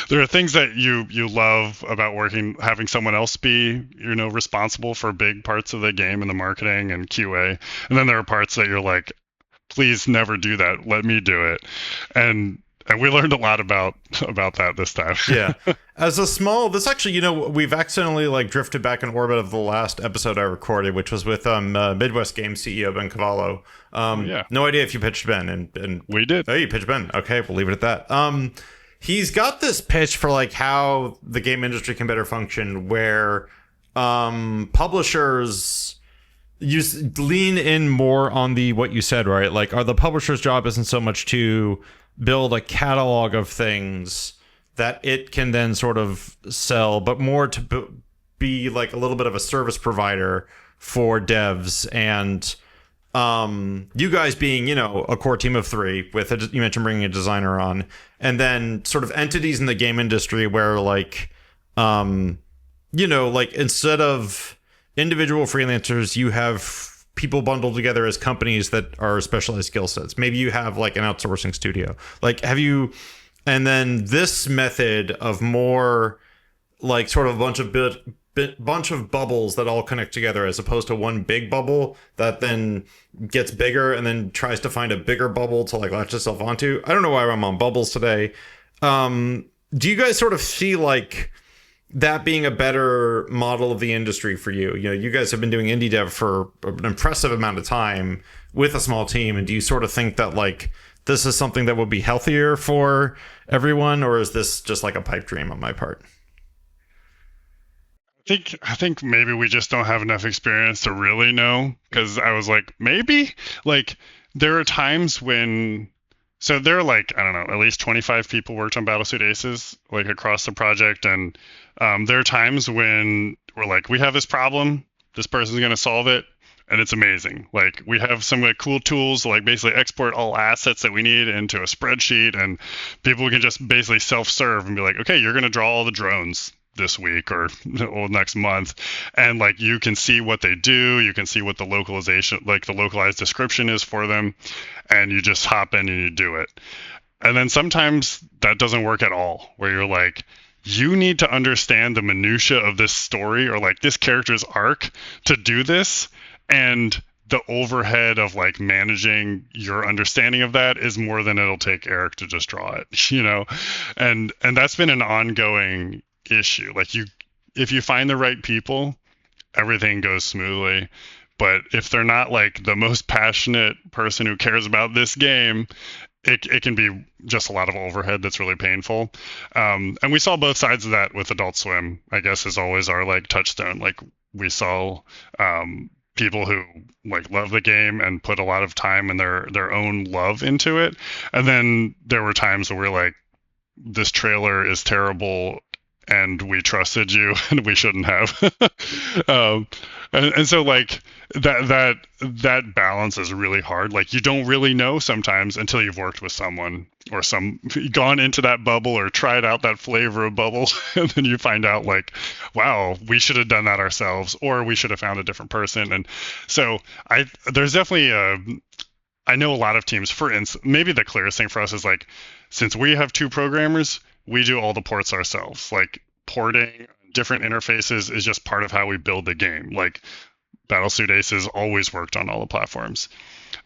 There are things that you love about having someone else be, responsible for big parts of the game and the marketing and QA. And then there are parts that you're like, please never do that. Let me do it. And we learned a lot about that this time. Yeah. This actually, we've accidentally like drifted back in orbit of the last episode I recorded, which was with Midwest Games CEO Ben Cavallo. Yeah. No idea if you pitched Ben, and we did. Oh, you pitched Ben. Okay, we'll leave it at that. He's got this pitch for like how the game industry can better function, where publishers lean in more on what you said, right? Like, the publisher's job isn't so much to build a catalog of things that it can then sort of sell, but more to be like a little bit of a service provider for devs. And you guys being, a core team of 3 with you mentioned bringing a designer on, and then sort of entities in the game industry where like, like instead of individual freelancers, you have people bundled together as companies that are specialized skill sets. Maybe you have like an outsourcing studio. Like, and then this method of more like sort of a bunch of bubbles that all connect together, as opposed to one big bubble that then gets bigger and then tries to find a bigger bubble to like latch itself onto. I don't know why I'm on bubbles today. Do you guys sort of see like that being a better model of the industry for you? You guys have been doing indie dev for an impressive amount of time with a small team. And do you sort of think that like this is something that would be healthier for everyone, or is this just like a pipe dream on my part? I think maybe we just don't have enough experience to really know, because I was like, maybe like there are times when, so there are like, I don't know, at least 25 people worked on Battlesuit Aces like across the project. And there are times when we're like, we have this problem, this person's going to solve it. And it's amazing. Like, we have some like cool tools to like basically export all assets that we need into a spreadsheet, and people can just basically self-serve and be like, okay, you're going to draw all the drones this week or next month, and like you can see what they do, you can see what the localization, like the localized description is for them, and you just hop in and you do it. And then sometimes that doesn't work at all, where you're like, you need to understand the minutia of this story or like this character's arc to do this, and the overhead of like managing your understanding of that is more than it'll take Eric to just draw it, and that's been an ongoing issue. Like, if you find the right people, everything goes smoothly. But if they're not like the most passionate person who cares about this game, it can be just a lot of overhead that's really painful. And we saw both sides of that with Adult Swim, I guess, is always our like touchstone. Like, we saw people who like love the game and put a lot of time and their own love into it. And then there were times where we're like, this trailer is terrible and we trusted you and we shouldn't have. And so like that balance is really hard. Like, you don't really know sometimes until you've worked with someone or gone into that bubble or tried out that flavor of bubble, and then you find out like, wow, we should have done that ourselves, or we should have found a different person. And so there's definitely I know a lot of teams, for instance, maybe the clearest thing for us is like, since we have 2 programmers, we do all the ports ourselves. Like, porting different interfaces is just part of how we build the game. Like, Battlesuit Aces always worked on all the platforms.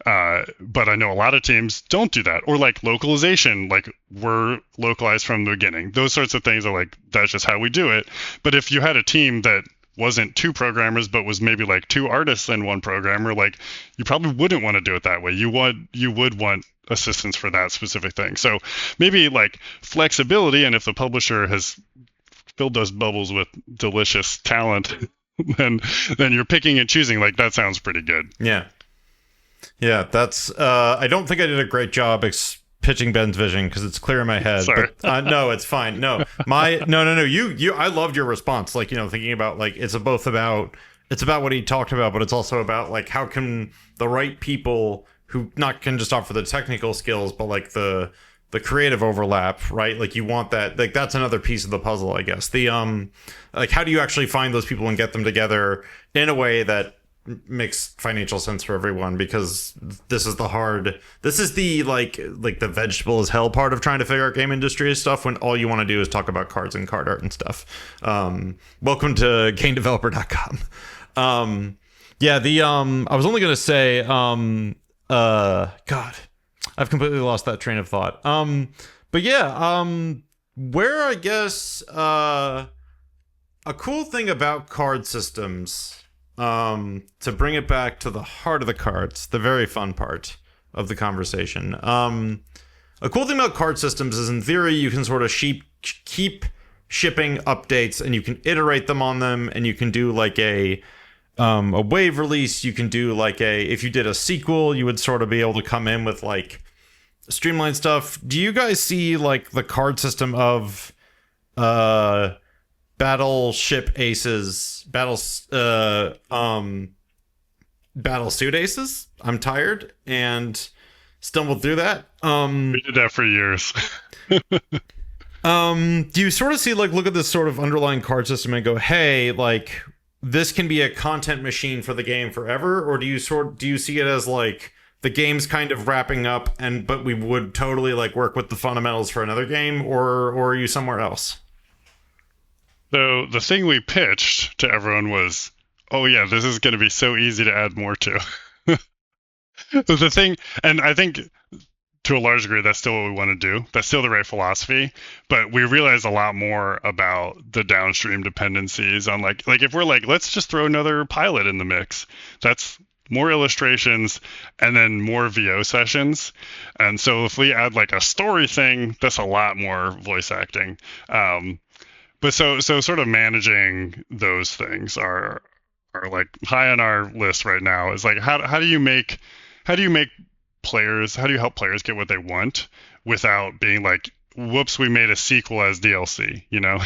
But I know a lot of teams don't do that. Or like localization, like we're localized from the beginning. Those sorts of things are like, that's just how we do it. But if you had a team that wasn't 2 programmers, but was maybe like 2 artists and 1 programmer, like, you probably wouldn't want to do it that way. You would want assistance for that specific thing. So maybe like flexibility, and if the publisher has filled those bubbles with delicious talent, then you're picking and choosing. Like, that sounds pretty good. Yeah, that's I don't think I did a great job pitching Ben's vision, because it's clear in my head. Sorry. But, no, it's fine. No, you I loved your response. Like, thinking about like, it's about what he talked about, but it's also about like, how can the right people who not can just offer the technical skills, but like the creative overlap, right? Like, you want that, like, that's another piece of the puzzle, I guess. The like, how do you actually find those people and get them together in a way that makes financial sense for everyone? Because this is the like the vegetable as hell part of trying to figure out game industry stuff, when all you want to do is talk about cards and card art and stuff. Welcome to gamedeveloper.com. I was only gonna say God, I've completely lost that train of thought. But yeah, where I guess a cool thing about card systems, to bring it back to the heart of the cards, the very fun part of the conversation. A cool thing about card systems is, in theory, you can sort of keep shipping updates, and you can iterate them on them, and you can do like a a wave release, you can do like if you did a sequel, you would sort of be able to come in with like streamlined stuff. Do you guys see like the card system of Battleship Aces, Battlesuit Aces? I'm tired and stumbled through that. We did that for years. Do you sort of see like look at this sort of underlying card system and go, hey, like this can be a content machine for the game forever, or do you see it as like the game's kind of wrapping up but we would totally like work with the fundamentals for another game, or are you somewhere else? So the thing we pitched to everyone was, oh yeah, this is going to be so easy to add more to. The thing, and I think to a large degree, that's still what we want to do. That's still the right philosophy. But we realize a lot more about the downstream dependencies on like if we're like, let's just throw another pilot in the mix. That's more illustrations and then more VO sessions. And so if we add like a story thing, that's a lot more voice acting. But so sort of managing those things are like high on our list right now. Is like how do you help players get what they want without being like, whoops, we made a sequel as DLC, you know?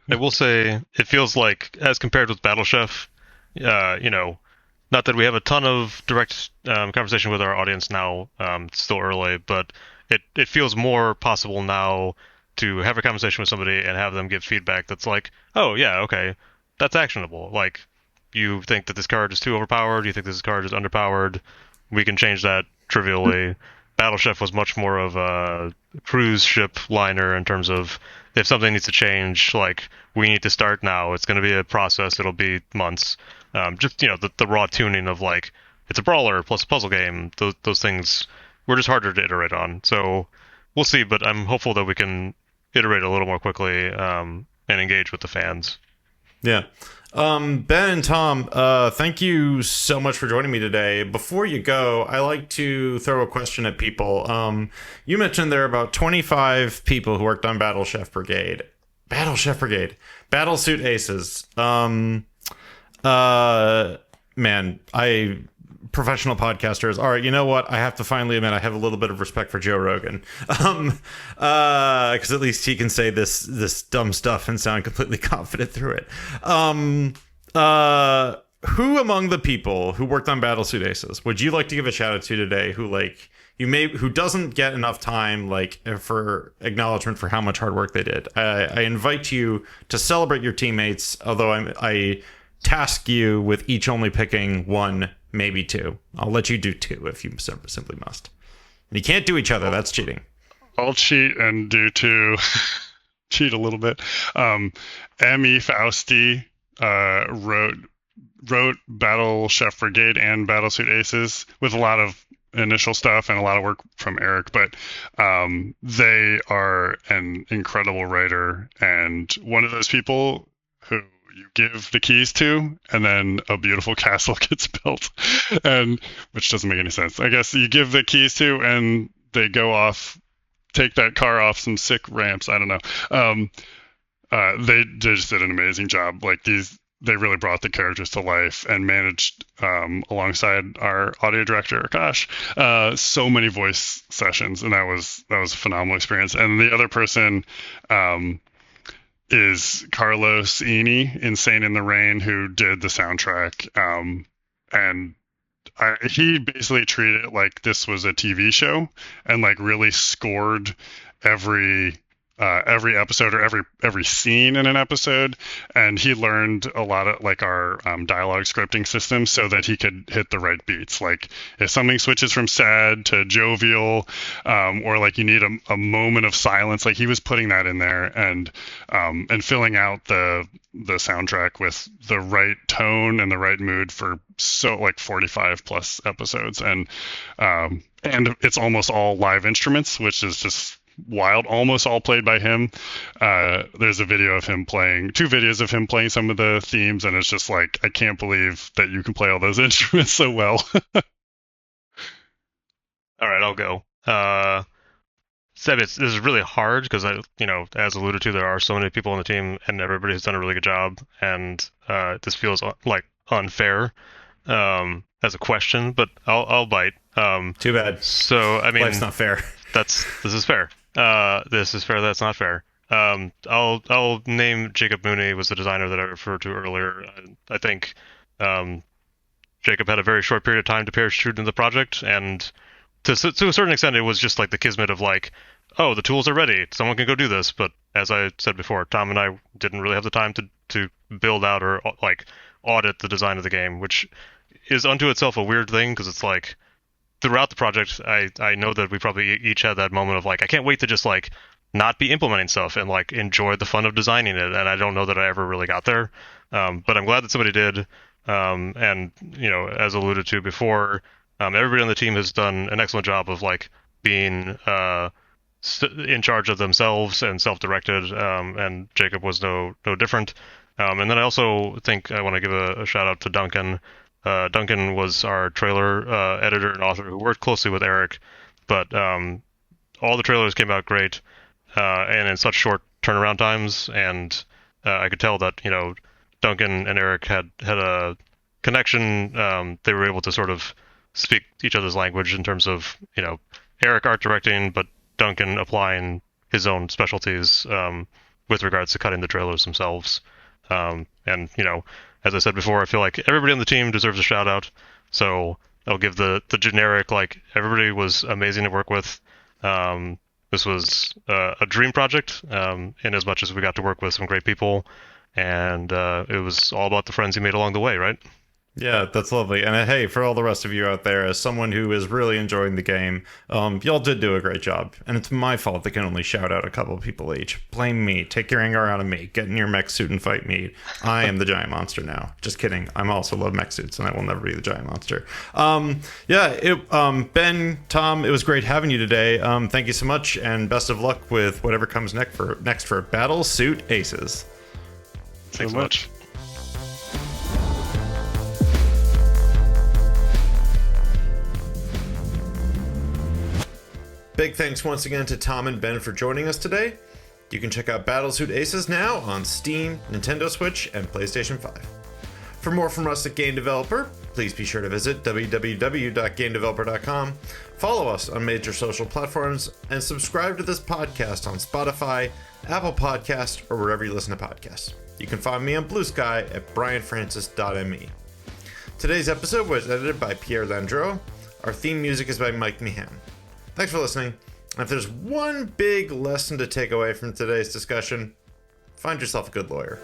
I will say it feels like, as compared with Battle Chef, not that we have a ton of direct conversation with our audience now, it's still early, but it feels more possible now to have a conversation with somebody and have them give feedback that's like, oh yeah, okay, that's actionable. Like, you think that this card is too overpowered, you think this card is underpowered, we can change that trivially. Battle Chef was much more of a cruise ship liner in terms of if something needs to change, like, we need to start now, it's going to be a process, it'll be months. Just, the raw tuning of, like, it's a brawler plus a puzzle game, those things were just harder to iterate on. So we'll see, but I'm hopeful that we can iterate a little more quickly and engage with the fans. Yeah. Ben and Tom, thank you so much for joining me today. Before you go, I like to throw a question at people. You mentioned there are about 25 people who worked on Battlesuit Aces. Professional podcasters. All right, you know what? I have to finally admit I have a little bit of respect for Joe Rogan, because at least he can say this dumb stuff and sound completely confident through it. Who among the people who worked on Battlesuit Aces would you like to give a shout out to today? Who doesn't get enough time for acknowledgement for how much hard work they did? I invite you to celebrate your teammates, although I task you with each only picking one, maybe two. I'll let you do two if you simply must. And you can't do each other. That's cheating. I'll cheat and do two. Cheat a little bit. M.E. Fausti wrote Battle Chef Brigade and Battlesuit Aces with a lot of initial stuff and a lot of work from Eric, but they are an incredible writer and one of those people who you give the keys to and then a beautiful castle gets built, and which doesn't make any sense. I guess you give the keys to and they go off, take that car off some sick ramps. I don't know. They just did an amazing job. Like they really brought the characters to life and managed, alongside our audio director, Akash, so many voice sessions, and that was a phenomenal experience. And the other person is Carlos Eni, Insane in the Rain, who did the soundtrack. And he basically treated it like this was a TV show and like really scored every episode or every scene in an episode, and he learned a lot of like our dialogue scripting system so that he could hit the right beats. Like if something switches from sad to jovial, or like you need a moment of silence, like he was putting that in there and filling out the soundtrack with the right tone and the right mood for 45 plus episodes, and it's almost all live instruments, which is just wild, almost all played by him. There's two videos of him playing some of the themes, and it's just like, I can't believe that you can play all those instruments so well. All right, I'll go. Seb, this is really hard because as alluded to, there are so many people on the team and everybody has done a really good job, and this feels like unfair as a question, but I'll bite. Too bad. So I mean, Life's not fair. this is fair. This is fair. That's not fair. I'll name Jacob Mooney was the designer that I referred to earlier. I think Jacob had a very short period of time to parachute into the project, and to a certain extent, it was just like the kismet of like, oh, the tools are ready, someone can go do this. But as I said before, Tom and I didn't really have the time to build out or like audit the design of the game, which is unto itself a weird thing because it's like throughout the project, I know that we probably each had that moment of like, I can't wait to just like not be implementing stuff and like enjoy the fun of designing it. And I don't know that I ever really got there, but I'm glad that somebody did. And as alluded to before, everybody on the team has done an excellent job of like being in charge of themselves and self-directed. And Jacob was no different. And then I also think I want to give a shout out to Duncan. Duncan was our trailer editor and author who worked closely with Eric, but all the trailers came out great and in such short turnaround times. And I could tell that Duncan and Eric had a connection. They were able to sort of speak each other's language in terms of Eric art directing, but Duncan applying his own specialties with regards to cutting the trailers themselves. And as I said before, I feel like everybody on the team deserves a shout out. So I'll give the generic, like, everybody was amazing to work with. This was a dream project in as much as we got to work with some great people. And it was all about the friends you made along the way, right? Yeah, that's lovely. And hey, for all the rest of you out there, as someone who is really enjoying the game, y'all did do a great job. And it's my fault they can only shout out a couple of people each. Blame me. Take your anger out of me. Get in your mech suit and fight me. I am the giant monster now. Just kidding. I'm also love mech suits, and I will never be the giant monster. Ben, Tom, it was great having you today. Thank you so much, and best of luck with whatever comes next for Battle Suit Aces. Thanks so much. Big thanks once again to Tom and Ben for joining us today. You can check out Battlesuit Aces now on Steam, Nintendo Switch, and PlayStation 5. For more from us at Game Developer, please be sure to visit www.gamedeveloper.com, follow us on major social platforms, and subscribe to this podcast on Spotify, Apple Podcasts, or wherever you listen to podcasts. You can find me on Blue Sky at brianfrancis.me. Today's episode was edited by Pierre Landriau. Our theme music is by Mike Meehan. Thanks for listening. And if there's one big lesson to take away from today's discussion, find yourself a good lawyer.